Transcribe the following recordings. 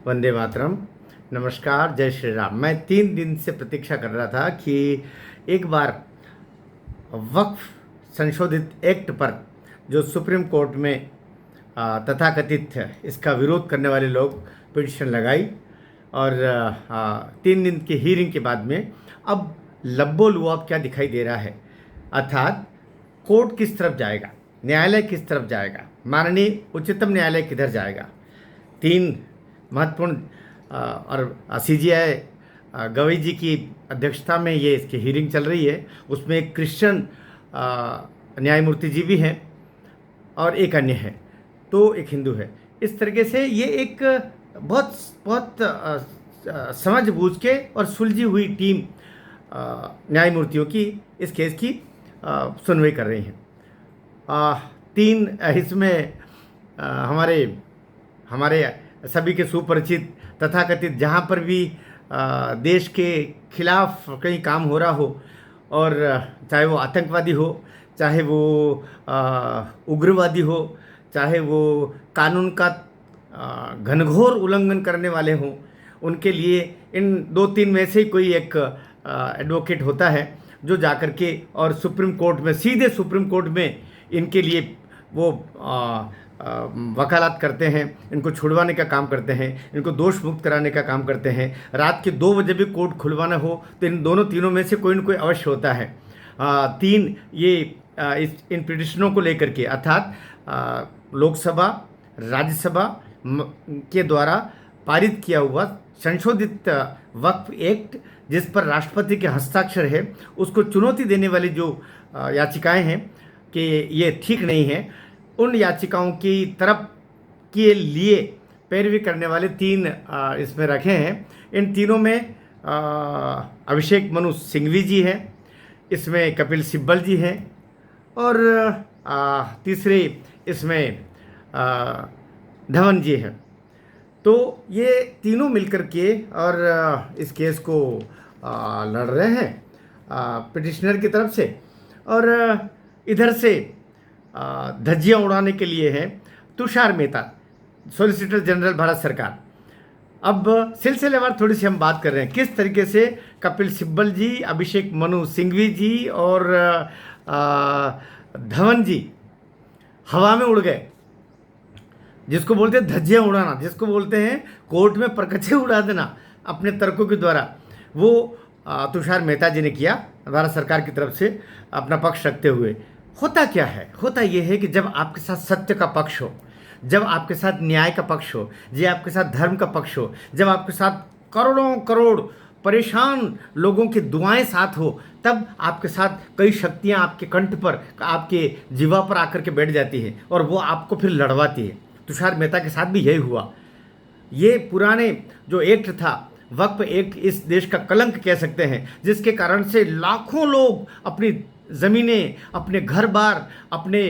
वंदे मातरम। नमस्कार, जय श्री राम। मैं 3 दिन से प्रतीक्षा कर रहा था कि एक बार वक्फ संशोधित एक्ट पर जो सुप्रीम कोर्ट में तथाकथित इसका विरोध करने वाले लोग पिटिशन लगाई और 3 दिन की हीरिंग के बाद में अब लब्बो लुआब क्या दिखाई दे रहा है, अर्थात कोर्ट किस तरफ जाएगा, न्यायालय किस तरफ जाएगा, माननीय उच्चतम न्यायालय किधर जाएगा। 3 महत्वपूर्ण और सीजीआई गवई जी की अध्यक्षता में ये इसकी हीरिंग चल रही है। उसमें एक क्रिश्चियन न्यायमूर्ति जी भी हैं और एक अन्य है, तो एक हिंदू है। इस तरीके से ये एक बहुत बहुत समझ बूझ के और सुलझी हुई टीम न्यायमूर्तियों की इस केस की सुनवाई कर रही हैं। 3 इसमें हमारे हमारे सभी के सुपरिचित तथाकथित जहाँ पर भी देश के खिलाफ कहीं काम हो रहा हो, और चाहे वो आतंकवादी हो, चाहे वो उग्रवादी हो, चाहे वो कानून का घनघोर उल्लंघन करने वाले हों, उनके लिए इन 2-3 में से कोई एक एडवोकेट होता है जो जाकर के और सुप्रीम कोर्ट में, सीधे सुप्रीम कोर्ट में इनके लिए वो वकालत करते हैं, इनको छुड़वाने का काम करते हैं, इनको दोष मुक्त कराने का काम करते हैं। रात के 2 बजे भी कोर्ट खुलवाना हो तो इन तीनों में से कोई न कोई अवश्य होता है। 3 ये इन पिटिशनों को लेकर के, अर्थात लोकसभा राज्यसभा के द्वारा पारित किया हुआ संशोधित वक्फ एक्ट, जिस पर राष्ट्रपति के हस्ताक्षर है, उसको चुनौती देने वाली जो याचिकाएं हैं कि ये ठीक नहीं है, उन याचिकाओं की तरफ के लिए पैरवी करने वाले 3 इसमें रखे हैं। इन तीनों में अभिषेक मनु सिंघवी जी हैं, इसमें कपिल सिब्बल जी हैं, और तीसरे इसमें धवन जी हैं। तो ये तीनों मिलकर के और इस केस को लड़ रहे हैं पिटिशनर की तरफ से, और इधर से धज्जियाँ उड़ाने के लिए हैं तुषार मेहता, सॉलिसिटर जनरल भारत सरकार। अब सिलसिलेवार थोड़ी सी हम बात कर रहे हैं किस तरीके से कपिल सिब्बल जी, अभिषेक मनु सिंघवी जी और धवन जी हवा में उड़ गए, जिसको बोलते हैं धज्जियाँ उड़ाना, जिसको बोलते हैं कोर्ट में परकचे उड़ा देना अपने तर्कों के द्वारा, वो तुषार मेहता जी ने किया भारत सरकार की तरफ से अपना पक्ष रखते हुए। होता क्या है? होता ये है कि जब आपके साथ सत्य का पक्ष हो, जब आपके साथ न्याय का पक्ष हो, जब आपके साथ धर्म का पक्ष हो, जब आपके साथ करोड़ों करोड़ परेशान लोगों की दुआएं साथ हो, तब आपके साथ कई शक्तियां आपके कंठ पर, आपके जीवा पर आकर के बैठ जाती है और वो आपको फिर लड़वाती है। तुषार मेहता के साथ भी यही हुआ। ये पुराने जो एक्ट था, वक्फ एक्ट, इस देश का कलंक कह सकते हैं, जिसके कारण से लाखों लोग अपनी ज़मीनें, अपने घर बार, अपने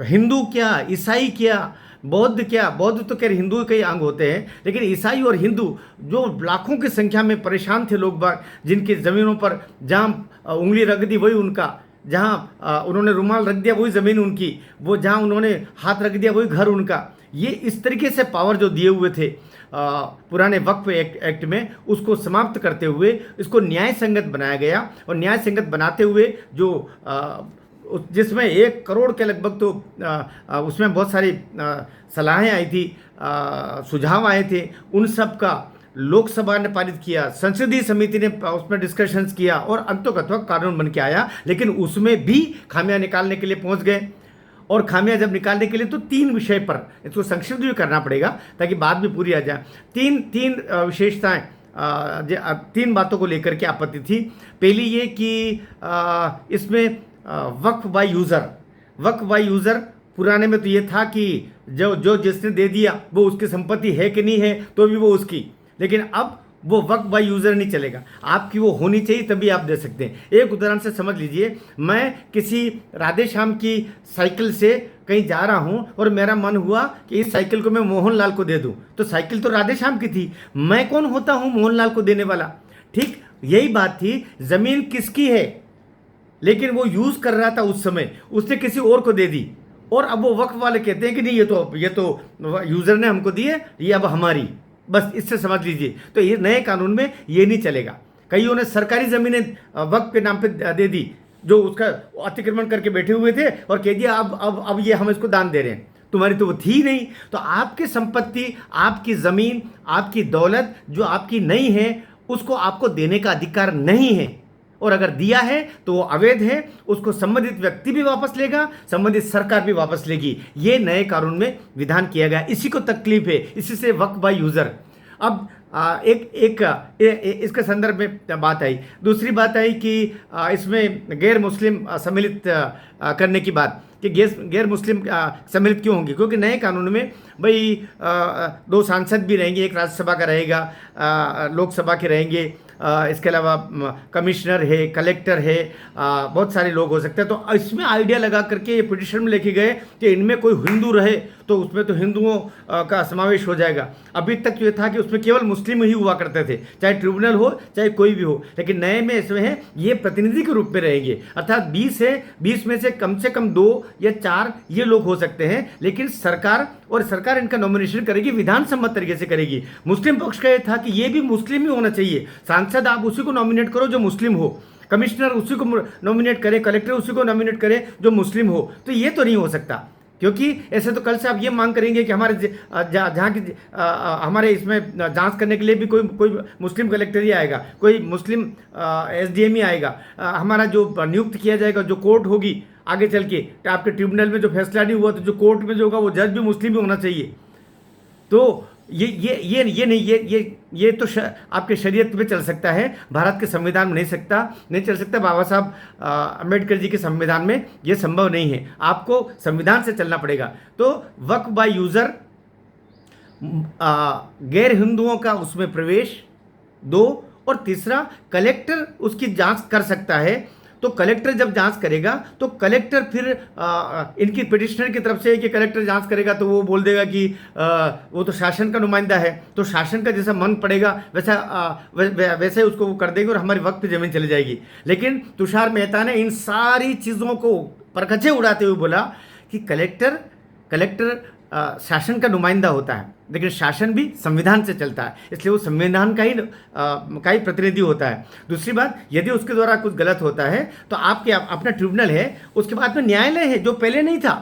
हिंदू क्या, ईसाई क्या, बौद्ध क्या, बौद्ध तो खैर हिंदू के ही अंग होते हैं, लेकिन ईसाई और हिंदू जो लाखों की संख्या में परेशान थे लोग बाग, जिनकी ज़मीनों पर जहाँ उंगली रख दी वही उनका, जहाँ उन्होंने रुमाल रख दिया वही ज़मीन उनकी, वो जहाँ उन्होंने हाथ रख दिया वही घर उनका। ये इस तरीके से पावर जो दिए हुए थे पुराने वक्फ एक्ट में, उसको समाप्त करते हुए इसको न्याय संगत बनाया गया, और न्याय संगत बनाते हुए जो जिसमें 1 करोड़ के लगभग तो उसमें बहुत सारी सलाहें आई थी, सुझाव आए थे, उन सब का लोकसभा ने पारित किया, संसदीय समिति ने उसमें डिस्कशंस किया और अंततः कानून बन के आया। लेकिन उसमें भी खामियां निकालने के लिए पहुंच गए, और खामियां जब निकालने के लिए तो 3 विषय पर इसको संक्षिप्त भी करना पड़ेगा ताकि बात भी पूरी आ जाए। 3 विशेषताएं, 3 बातों को लेकर के आपत्ति थी। पहली ये कि इसमें वक्फ बाय यूज़र, पुराने में तो ये था कि जो जिसने दे दिया वो उसकी संपत्ति है कि नहीं है तो भी वो उसकी, लेकिन अब वो वक्फ बाय यूज़र नहीं चलेगा, आपकी वो होनी चाहिए तभी आप दे सकते हैं। एक उदाहरण से समझ लीजिए, मैं किसी राधे श्याम की साइकिल से कहीं जा रहा हूं और मेरा मन हुआ कि इस साइकिल को मैं मोहनलाल को दे दूं, तो साइकिल तो राधे श्याम की थी, मैं कौन होता हूं मोहनलाल को देने वाला? ठीक यही बात थी, ज़मीन किसकी है, लेकिन वो यूज़ कर रहा था उस समय, उसने किसी और को दे दी, और अब वो वक्फ वाले कहते हैं कि नहीं ये तो यूज़र ने हमको दी है, ये अब हमारी। बस इससे समझ लीजिए। तो ये नए कानून में ये नहीं चलेगा। कईयों ने सरकारी ज़मीनें वक्फ के नाम पे दे दी, जो उसका अतिक्रमण करके बैठे हुए थे, और कह दिया अब ये हम इसको दान दे रहे हैं। तुम्हारी तो वो थी नहीं। तो आपकी संपत्ति, आपकी ज़मीन, आपकी दौलत जो आपकी नहीं है, उसको आपको देने का अधिकार नहीं है। और अगर दिया है तो वो अवैध है, उसको संबंधित व्यक्ति भी वापस लेगा, संबंधित सरकार भी वापस लेगी। ये नए कानून में विधान किया गया। इसी को तकलीफ है, इसी से वक्फ बाय यूज़र। अब इसके संदर्भ में बात आई। दूसरी बात आई कि इसमें गैर मुस्लिम सम्मिलित करने की बात, कि गैर मुस्लिम सम्मिलित क्यों होंगे? क्योंकि नए कानून में भाई 2 सांसद भी रहेंगे, एक राज्यसभा का रहेगा, लोकसभा के रहेंगे, इसके अलावा कमिश्नर है, कलेक्टर है, बहुत सारे लोग हो सकते हैं। तो इसमें आइडिया लगा करके ये पिटिशन में लेके गए कि इनमें कोई हिंदू रहे तो उसमें तो हिंदुओं का समावेश हो जाएगा। अभी तक ये था कि उसमें केवल मुस्लिम ही हुआ करते थे, चाहे ट्रिब्यूनल हो चाहे कोई भी हो। लेकिन नए में इसमें है ये प्रतिनिधि के रूप में रहेंगे, अर्थात 20 है, 20 में से कम 2 या 4 ये लोग हो सकते हैं। लेकिन सरकार इनका नॉमिनेशन करेगी, विधान सम्मत तरीके से करेगी। मुस्लिम पक्ष का ये था कि ये भी मुस्लिम ही होना चाहिए। सांसद आप उसी को नॉमिनेट करो जो मुस्लिम हो, कमिश्नर उसी को नॉमिनेट करे, कलेक्टर उसी को नॉमिनेट करे जो मुस्लिम हो। तो ये तो नहीं हो सकता, क्योंकि ऐसे तो कल से आप ये मांग करेंगे कि हमारे जहाँ की हमारे इसमें जांच करने के लिए भी कोई मुस्लिम कलेक्टर ही आएगा, कोई मुस्लिम SDM ही आएगा। हमारा जो नियुक्त किया जाएगा, जो कोर्ट होगी आगे चल के, आपके ट्रिब्यूनल में जो फैसला नहीं हुआ तो जो कोर्ट में जो होगा वो जज भी मुस्लिम ही होना चाहिए। तो ये तो आपके शरीयत में चल सकता है, भारत के संविधान में नहीं चल सकता। बाबा साहब अम्बेडकर जी के संविधान में ये संभव नहीं है, आपको संविधान से चलना पड़ेगा। तो वक्फ बाय यूज़र, गैर हिंदुओं का उसमें प्रवेश 2, और तीसरा कलेक्टर उसकी जांच कर सकता है। तो कलेक्टर जब जांच करेगा तो कलेक्टर फिर इनकी पिटिशनर की तरफ से कि कलेक्टर जांच करेगा तो वो बोल देगा कि वो तो शासन का नुमाइंदा है, तो शासन का जैसा मन पड़ेगा वैसे उसको वो कर देंगे और हमारी वक्त पे ज़मीन चली जाएगी। लेकिन तुषार मेहता ने इन सारी चीज़ों को परखचे उड़ाते हुए बोला कि कलेक्टर शासन का नुमाइंदा होता है, लेकिन शासन भी संविधान से चलता है, इसलिए वो संविधान का ही प्रतिनिधि होता है। दूसरी बात, यदि उसके द्वारा कुछ गलत होता है तो आपके अपना ट्रिब्यूनल है, उसके बाद में न्यायालय है, जो पहले नहीं था।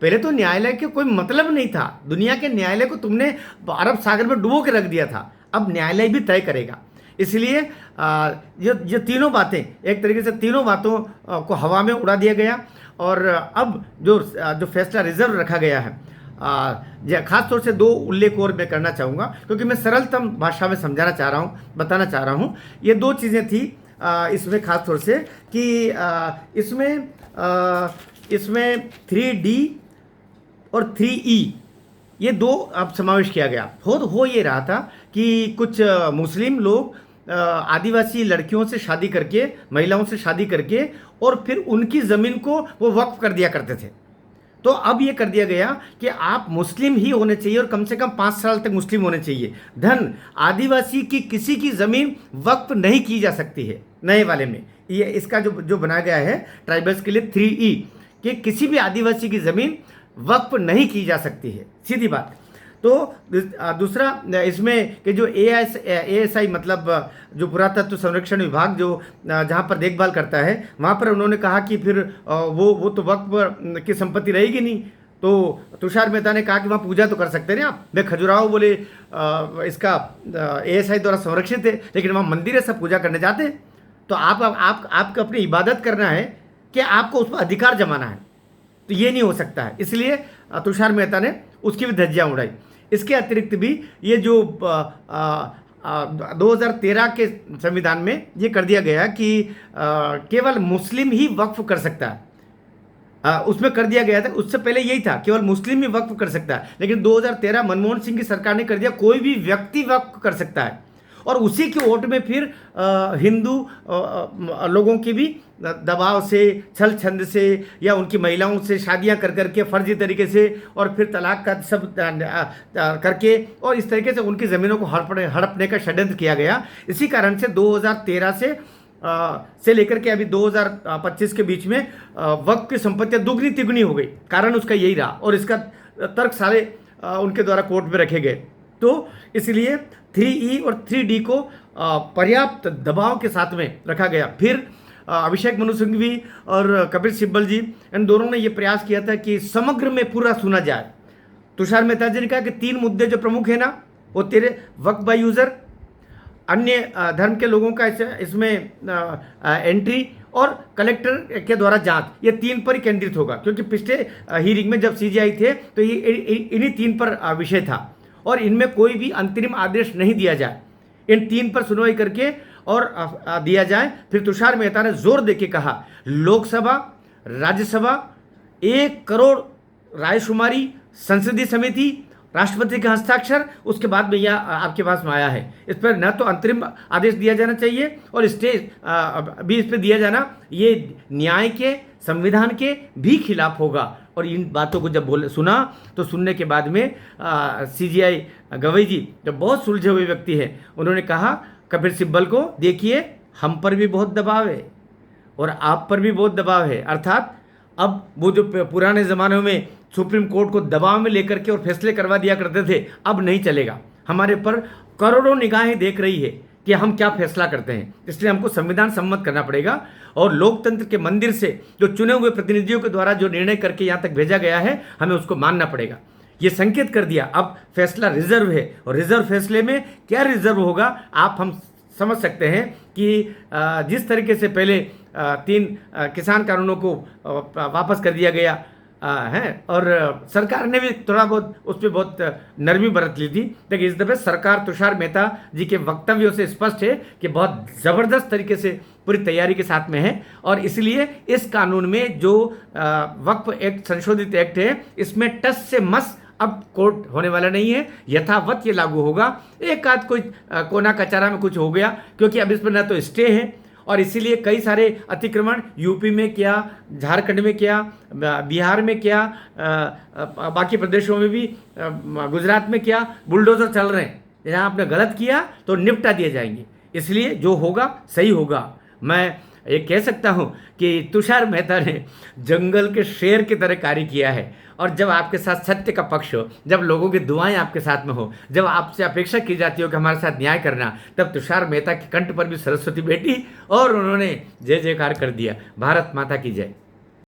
पहले तो न्यायालय के कोई मतलब नहीं था, दुनिया के न्यायालय को तुमने अरब सागर में डुबो के रख दिया था, अब न्यायालय भी तय करेगा। इसलिए ये तीनों बातें, एक तरीके से तीनों बातों को हवा में उड़ा दिया गया। और अब जो फैसला रिजर्व रखा गया है, खास तौर से 2 उल्लेख और मैं करना चाहूँगा, क्योंकि मैं सरलतम भाषा में समझाना चाह रहा हूँ, बताना चाह रहा हूँ। ये 2 चीज़ें थी इसमें खास तौर से कि इसमें 3D और 3E ये 2 अब समावेश किया गया। हो ये रहा था कि कुछ मुस्लिम लोग आदिवासी लड़कियों से शादी करके, महिलाओं से शादी करके, और फिर उनकी ज़मीन को वो वक्फ कर दिया करते थे। तो अब ये कर दिया गया कि आप मुस्लिम ही होने चाहिए और कम से कम 5 साल तक मुस्लिम होने चाहिए। आदिवासी की किसी की ज़मीन वक्फ नहीं की जा सकती है नए वाले में। ये इसका जो बनाया गया है ट्राइबल्स के लिए 3E, कि किसी भी आदिवासी की ज़मीन वक्फ नहीं की जा सकती है, सीधी बात। तो दूसरा इसमें कि जो ASI मतलब जो पुरातत्व संरक्षण विभाग जो जहाँ पर देखभाल करता है, वहाँ पर उन्होंने कहा कि फिर वो तो वक्फ की संपत्ति रहेगी नहीं। तो तुषार मेहता ने कहा कि वहाँ पूजा तो कर सकते हैं आप। मैं खजुराहो बोले इसका ASI द्वारा संरक्षित है, लेकिन वहाँ मंदिर है, सब पूजा करने जाते हैं। तो आपको अपनी इबादत करना है कि आपको उस पर अधिकार जमाना है, तो ये नहीं हो सकता है। इसलिए तुषार मेहता ने उसकी भी धज्जियाँ उड़ाई। इसके अतिरिक्त भी ये जो 2013 के संविधान में ये कर दिया गया कि केवल मुस्लिम ही वक्फ कर सकता है, उसमें कर दिया गया था। उससे पहले यही था, केवल मुस्लिम ही वक्फ कर सकता है, लेकिन 2013 मनमोहन सिंह की सरकार ने कर दिया कोई भी व्यक्ति वक्फ कर सकता है। और उसी के वोट में फिर हिंदू लोगों की भी दबाव से, छल छंद से, या उनकी महिलाओं से शादियां कर करके फर्जी तरीके से, और फिर तलाक का सब करके, और इस तरीके से उनकी ज़मीनों को हड़पने का षड्यंत्र किया गया। इसी कारण से 2013 से लेकर के अभी 2025 के बीच में वक्फ की संपत्तियां दुगनी तिगुनी हो गई। कारण उसका यही रहा, और इसका तर्क सारे उनके द्वारा कोर्ट में रखे गए। तो इसलिए 3E और 3D को पर्याप्त दबाव के साथ में रखा गया। फिर अभिषेक मनु सिंघवी और कपिल सिब्बल जी, इन दोनों ने ये प्रयास किया था कि समग्र में पूरा सुना जाए। तुषार मेहता जी ने कहा कि 3 मुद्दे जो प्रमुख है ना, वो तेरे वक्फ बाय यूज़र, अन्य धर्म के लोगों का इसमें एंट्री और कलेक्टर के द्वारा जांच, ये 3 पर ही केंद्रित होगा। क्योंकि पिछले हीरिंग में जब सीजीआई थे तो ये इन्हीं 3 पर विषय था और इनमें कोई भी अंतरिम आदेश नहीं दिया जाए, इन 3 पर सुनवाई करके और दिया जाए। फिर तुषार मेहता ने जोर देके कहा, लोकसभा, राज्यसभा, 1 करोड़ रायशुमारी, संसदीय समिति, राष्ट्रपति के हस्ताक्षर, उसके बाद में यह आपके पास में आया है। इस पर न तो अंतरिम आदेश दिया जाना चाहिए और स्टे भी इस पर दिया जाना, ये न्याय के, संविधान के भी खिलाफ होगा। और इन बातों को जब सुना तो सुनने के बाद में सीजीआई गवई जी, जो बहुत सुलझे हुए व्यक्ति हैं, उन्होंने कहा कपिल सिब्बल को, देखिए हम पर भी बहुत दबाव है और आप पर भी बहुत दबाव है। अर्थात अब वो जो पुराने ज़मानों में सुप्रीम कोर्ट को दबाव में लेकर के और फैसले करवा दिया करते थे, अब नहीं चलेगा। हमारे पर करोड़ों निगाहें देख रही है कि हम क्या फैसला करते हैं, इसलिए हमको संविधान सम्मत करना पड़ेगा और लोकतंत्र के मंदिर से जो चुने हुए प्रतिनिधियों के द्वारा जो निर्णय करके यहाँ तक भेजा गया है, हमें उसको मानना पड़ेगा। ये संकेत कर दिया, अब फैसला रिजर्व है और रिजर्व फैसले में क्या रिजर्व होगा आप हम समझ सकते हैं कि जिस तरीके से पहले 3 किसान कानूनों को वापस कर दिया गया है और सरकार ने भी थोड़ा बहुत उस पर बहुत नरमी बरत ली थी, लेकिन इस दफे सरकार तुषार मेहता जी के वक्तव्यों से स्पष्ट है कि बहुत ज़बरदस्त तरीके से पूरी तैयारी के साथ में है। और इसलिए इस कानून में जो वक्फ एक्ट, संशोधित एक्ट है, इसमें टस से मस अब कोर्ट होने वाला नहीं है, यथावत ये लागू होगा। एक आध कोई कोना कचारा में कुछ हो गया, क्योंकि अब इस पर न तो स्टे है और इसीलिए कई सारे अतिक्रमण यूपी में क्या, झारखंड में क्या, बिहार में क्या, बाकी प्रदेशों में भी, गुजरात में क्या, बुलडोजर चल रहे हैं। जहाँ आपने गलत किया तो निपटा दिए जाएंगे। इसलिए जो होगा सही होगा। मैं ये कह सकता हूँ कि तुषार मेहता ने जंगल के शेर की तरह कार्य किया है। और जब आपके साथ सत्य का पक्ष हो, जब लोगों की दुआएं आपके साथ में हो, जब आपसे अपेक्षा की जाती हो कि हमारे साथ न्याय करना, तब तुषार मेहता के कंठ पर भी सरस्वती बैठी और उन्होंने जय जयकार कर दिया। भारत माता की जय।